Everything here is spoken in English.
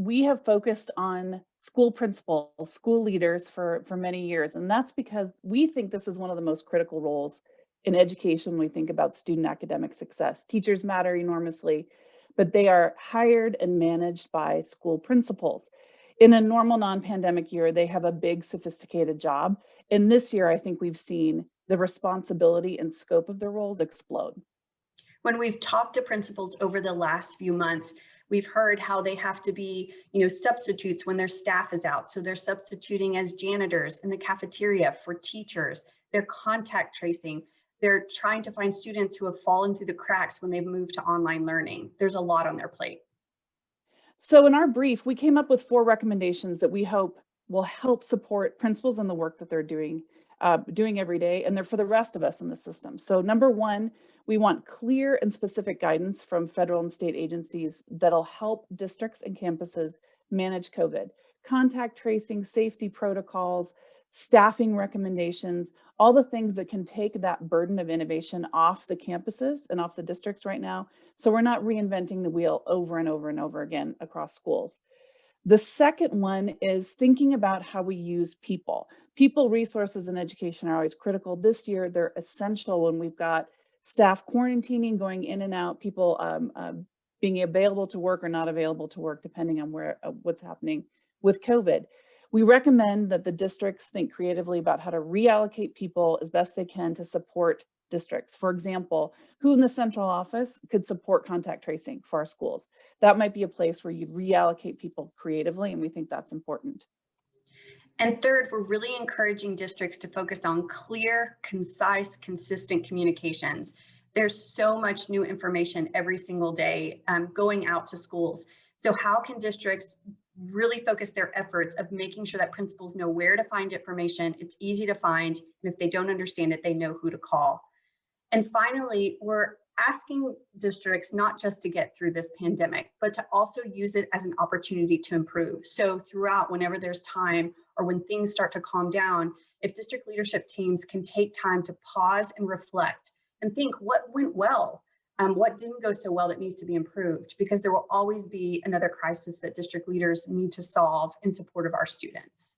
we have focused on school principals, school leaders for many years, and that's because we think this is one of the most critical roles in education when we think about student academic success. Teachers matter enormously, but they are hired and managed by school principals. In a normal non-pandemic year, they have a big, sophisticated job. And this year, I think we've seen the responsibility and scope of their roles explode. When we've talked to principals over the last few months, we've heard how they have to be, substitutes when their staff is out. So they're substituting as janitors in the cafeteria for teachers. They're contact tracing. They're trying to find students who have fallen through the cracks when they've moved to online learning. There's a lot on their plate. So in our brief, we came up with 4 recommendations that we hope will help support principals in the work that they're doing every day, and they're for the rest of us in the system. So number 1, we want clear and specific guidance from federal and state agencies that'll help districts and campuses manage COVID. Contact tracing, safety protocols, staffing recommendations, all the things that can take that burden of innovation off the campuses and off the districts right now. So we're not reinventing the wheel over and over and over again across schools. The second one is thinking about how we use people. People resources in education are always critical. This year, they're essential when we've got staff quarantining, going in and out, people being available to work or not available to work, depending on what's happening with COVID. We recommend that the districts think creatively about how to reallocate people as best they can to support districts. For example, who in the central office could support contact tracing for our schools? That might be a place where you'd reallocate people creatively, and we think that's important. And third, we're really encouraging districts to focus on clear, concise, consistent communications. There's so much new information every single day going out to schools. So how can districts really focus their efforts of making sure that principals know where to find information, it's easy to find, and if they don't understand it, they know who to call. And finally, we're asking districts not just to get through this pandemic, but to also use it as an opportunity to improve. So throughout, whenever there's time or when things start to calm down, if district leadership teams can take time to pause and reflect and think what went well, what didn't go so well that needs to be improved, because there will always be another crisis that district leaders need to solve in support of our students.